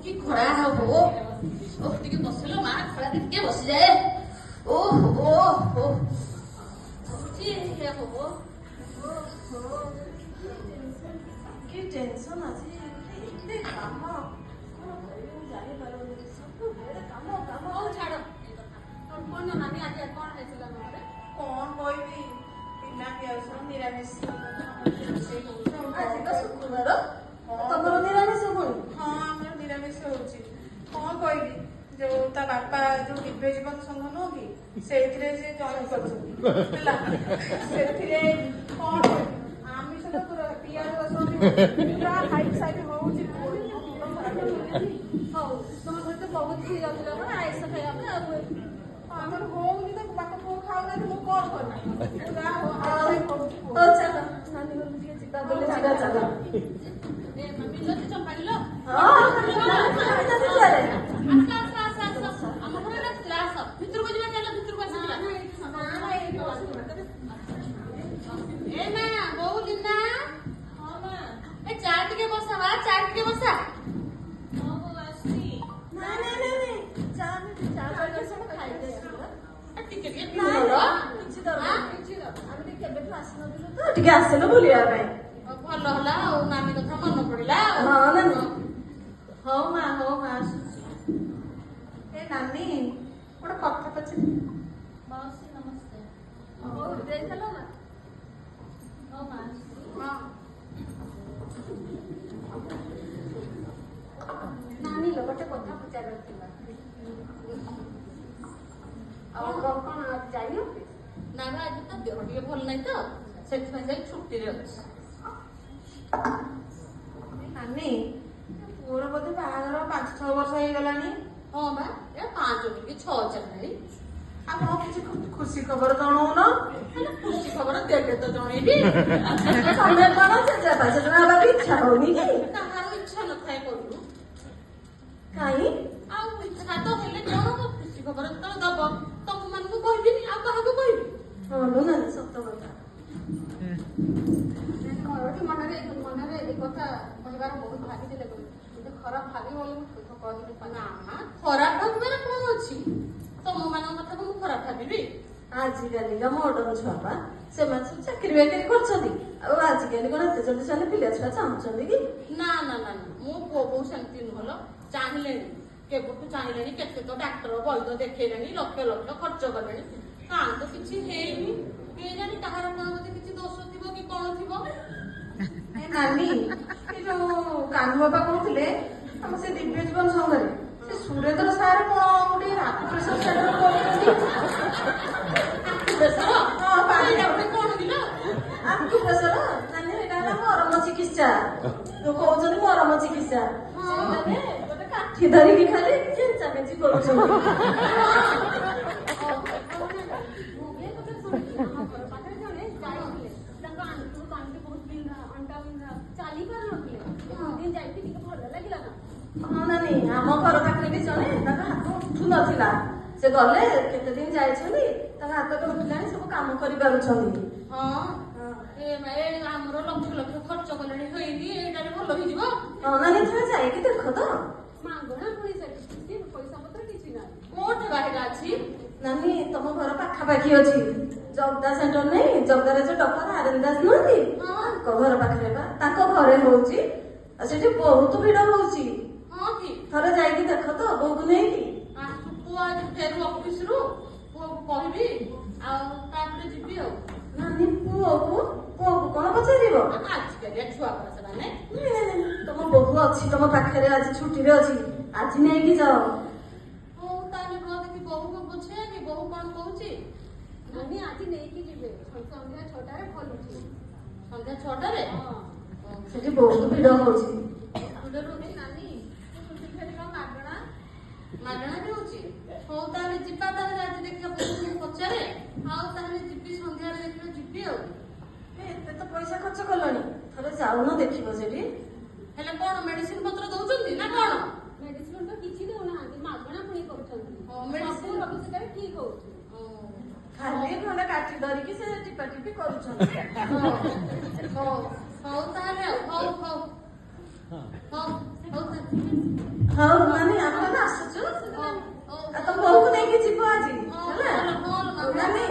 କି ଖରା ହବ ଟିକେ ବସିଲ ମା ଖରା ଟିକେ ବସିଯାଏ ଓହୋ ହବ କି ଟେନସନ ଅଛି ଏତେ କାମ କଣ କରିବି ମୁଁ ଜାଣିପାରୁନି ସବୁବେଳେ କାମ କାମ। ହଉ ଛାଡ କଣ ନାନୀ ଆଜି କଣ ହେଇଥିଲା ଘରେ? କଣ କହିବି ବିନା ପିଆଜ ନିରାମିଷ ରୋଷେଇ ହଉଛି। ଆଜି ତ ଶୁକ୍ରବାର ତମର ନିରାମିଷ ପୁଣି? ହଁ ଆମର ନିରାମିଷ ହଉଛି। କଣ କହିବି ଯୋଉ ତା ବାପା ଯୋଉ ଦିବ୍ୟ ଜୀବନ ସଂଘ ନୁହଁ କି ସେଇଥିରେ ସେ ଜଏନ୍ କରିଛନ୍ତି ହେଲା ସେଥିରେ କଣ କହିବି ଆମିଷ ତ ପୁରା ପିଆଜ ରସୁଣ ପୁରା ହାଇଟ୍ ସାଇଟ୍ ହଉଛି। ହଉ ତମ ଘରେ ତ ବହୁତ କ୍ଷୀର ଯାଉଥିଲା ନା ଆଇଁଷ ଖାଇବା ପାଇଁ ଆଉ ଆମର ହଉନି ତ ବାପା ପୁଅ ଖାଉନାହାନ୍ତି ମୁଁ କଣ କରିବି ପୁରା ହଉ ଚାଲ ନାନୀ ଘରକୁ ଟିକେ ଯିବା ବୋଲି ଯିବା ଚାଲ। ମିଲତି ଚମ୍ପାଡ଼ିଲ ଆମ ଘରେ ଡାକିଥିଲା ଆସ ଭିତରକୁ ଯିବା ଚାଲ ଭିତରକୁ ଆସିଯିବା। ଏ ମା ବୋଉ ଲିନା ଏ ଚା ଟିକେ ବସା ବା ଚା ଟିକେ ବସା। ଟିକେ ଆସିଲୁ ବୁଲିବା ପାଇଁ। ଭଲ ହେଲା ଆଉ ନାନୀ କଥା ମନେ ପଡିଲା। ହଁ ନାନୀ ହଉ ମା ଆସୁଛି। ଏ ନାନୀ ଗୋଟେ କଥା ପଚାରି ମାଉସୀ ନମସ୍କାର। ହଉ ଯାଇଥିଲ ନା? ହଉ ମା ହଁ ନାନୀ ଲୋ ଗୋଟେ କଥା ପଚାରିବାର ଥିଲା। ଆଉ କଣ ଆଜି ଯାଇନ? ନା ବା ଆଜି ତ ଦେହ ଟିକେ ଭଲ ନାହିଁ ତ ସେଥିପାଇଁ ଯାଇ ଛୁଟିରେ ଅଛି। ନାନୀ ପୁଅର ବୋଧେ ବାହାଘର 5-6 ବର୍ଷ ହେଇଗଲାଣି। ହଁ ବା ଏ 5 କି 6 ଚାଲିଲାଣି। ଆଉ କିଛି ଖୁସି ଖବର ଜଣଉନ? ହେଲେ ଖୁସି ଖବର ଦେଲେ ତ ଜଣେଇବି। ତମେ କଣ ଜେଜେବାପା ହେବାକୁ ଇଚ୍ଛା ହଉନି କି? କାହାର ଇଚ୍ଛା ନଥାଏ କହିଲୁ। କାହିଁ ଆଉ ଇଚ୍ଛା ତ ହେଲେ କଣ ଖୁସି ଖବର ଯେତେବେଳେ ଦବ ତମ ମାନଙ୍କୁ କହିବିନି ଆଉ କାହାକୁ କହିବି? ହଁ ନାନୀ ସତ କଥା। ମନରେ ଏ କଥା କହିବାର ବହୁତ ଭାବିଥିଲେ କିନ୍ତୁ ଖରାପ ଭାବି ବୋଲି ମୁଁ କହିଲି ନା ଖରାପ ଭାବିବାର କଣ ଅଛି? ତମ ମାନଙ୍କ କଥାକୁ ମୁଁ ଖରାପ ଭାବିବି? ଆଜିକାଲିକା ମଡର୍ଣ୍ଣ ଛୁଆ ବା ସେମାନେ ସବୁ ଚାକିରି ବାକିରି କରୁଛନ୍ତି। ଆଉ ଆଜିକାଲି କଣ ଏତେ ଜଲ୍ଦି ସେମାନେ ପିଲା ଛୁଆ ଚାହୁଁଛନ୍ତି କି? ନା ମୋ ପୁଅ ବୋଉ ସେମିତି ନୁହଁ ଚାହିଁଲେଣି କେବେଠୁ ଚାହିଁଲେଣି କେତେ ତ ଡାକ୍ତର ବୈଦ୍ୟ ଦେଖେଇଲେଣି ଲକ୍ଷ ଲକ୍ଷ ଖର୍ଚ୍ଚ କଲେଣି କାହିଁ ତ କିଛି ହେଇନି। କେଜାଣି କାହାର କଣ ବୋଧେ କିଛି ଦୋଷ ଥିବ କି କଣ ଥିବ। ନାନୀ ଏ ଯୋଉ କାହ୍ନୁ ବାପା କହୁଥିଲେ ଆମ ସେ ଦିବ୍ୟ ଜୀବନ ସଂଘରେ ସେ ସୁରେନ୍ଦ୍ର ସାର୍ କଣ ଗୋଟେ ଆକୁପ୍ରେସର ସେଣ୍ଟର କରୁଛନ୍ତି। ଆକୁପ୍ରେସର? ହଁ କଣ ଦିଲ? ଆକୁପ୍ରେସର ନାନୀ ଏଇଟା ହେଲା ମରମ ଚିକିତ୍ସା। ଯୋଉ କହୁଛନ୍ତି ମରମ ଚିକିତ୍ସା ସେଇଟାରେ ଗୋଟେ କାଠି ଧରିକି ଖାଲି ଖେଞ୍ଚା ଖେଞ୍ଚି କରୁଛନ୍ତି। ହଁ ନାନୀ ଆମ ଘର ପାଖରେ ବି ଜଣେ ତାଙ୍କ ହାତ ଉଠୁ ନଥିଲା ସେ ଗଲେ କେତେ ଦିନ ଯାଇଛନ୍ତି ତାଙ୍କ ହାତ ତ ଉଠିଲାଣି ସବୁ କାମ କରିପାରୁଛନ୍ତି। ହଁ ଆମର ଲକ୍ଷ ଲକ୍ଷ ଖର୍ଚ୍ଚ କଲେଣି ହେଇନି ଏଇଟାରେ ଭଲ ହେଇଯିବ। ହଁ ନାନୀ ଥରେ ଯାଇକି ଦେଖ ତ। ମାଗଣା ପଇସା ପତ୍ର କିଛି ନାହିଁ। କୋଉଠି ବାହାରେ ଅଛି? ନାନୀ ତମ ଘର ପାଖାପାଖି ଅଛି। ଜଗଦା ସେଣ୍ଟର ନାଇଁ ଜଗଦାରେ ଯୋଉ ଡକ୍ଟର ଆରେନ୍ ଦାସ ନୁହନ୍ତି ତାଙ୍କ ଘର ପାଖରେ ବା ତାଙ୍କ ଘରେ ହଉଛି ଆଉ ସେଠି ବହୁତ ଭିଡ ହଉଛି। ହଁ କି ଥରେ ଯାଇକି ଦେଖ ତ ବୋଉକୁ ନେଇକି। ପୁଅ ଆଜି ଫେରୁ ଅଫିସରୁ ପୁଅକୁ କହିବି ଆଉ ତାପରେ ଯିବି ଆଉ। ନାନୀ ପୁଅକୁ କଣ ପଚାରିବ? ଆଜିକାଲିଆ ଛୁଆ ସେମାନେ ତମ ବୋହୂ ଅଛି ତମ ପାଖରେ ଆଜି ଛୁଟିରେ ଅଛି ଆଜି ନେଇକି ଯାଅ। ହଉ ତାହେଲେ ରୁହ ଦେଖି ବୋହୂକୁ ବୁଝେଇବି ବୋହୂ କଣ କହୁଛି। ନାନୀ ଆଜି ନେଇକି ଯିବେ ସନ୍ଧ୍ୟା 6ଟାରେ ଖୋଲୁଛି। ସନ୍ଧ୍ୟା 6ଟାରେ? ସେଠି ବହୁତ ଭିଡ ହଉଛି। ନାନୀ ମାଗଣା ବି ହଉଛି। ହଉ ତାହେଲେ ଯିବା ତାହେଲେ ଆଜି ଦେଖିବା ବୋହୂକୁ ପଚାରେ ଆଉ ତାହେଲେ ଯିବି ସନ୍ଧ୍ୟାରେ ଦେଖିବା ଯିବି ଆଉ। ଏତେ ତ ପଇସା ଖର୍ଚ୍ଚ କଲଣି ଥରେ ଯାଉନ ଦେଖିବ ସେଠି। ହେଲେ କଣ ମେଡିସିନ ପତ୍ର ଦଉଛନ୍ତି ନା କଣ? ମେଡିସିନ ତ କିଛି ଦଉନାହାନ୍ତି ମାଗଣା ପୁଣି କରୁଛନ୍ତି। ସେଟା ଠିକ ହଉଛି। ଖାଲି ଖଣ୍ଡେ କାଠି ଧରିକି ସେ ଟିପା ଟିପି କରୁଛନ୍ତି। ହଉ ତାହେଲେ ଆଉ ହଉ ତାହେଲେ ହଉ ନାନୀ ଆମେ ତ ଆସୁଛୁ ଆଉ ତମ ବୋଉକୁ ନେଇକି ଯିବ ଆଜି ହେଲା ନାନୀ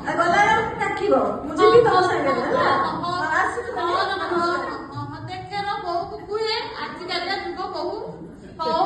ଆଉ ଗଲା ଡାକିବ ମୁଁ ଯିବି ତମ ସାଙ୍ଗରେ ହେଲା ଆସିବୁ ଦେଖେର ବୋଉକୁ କୁହେ ଆଜିକାଲିଆ ଯୁଗ ବୋହୁ ହଉ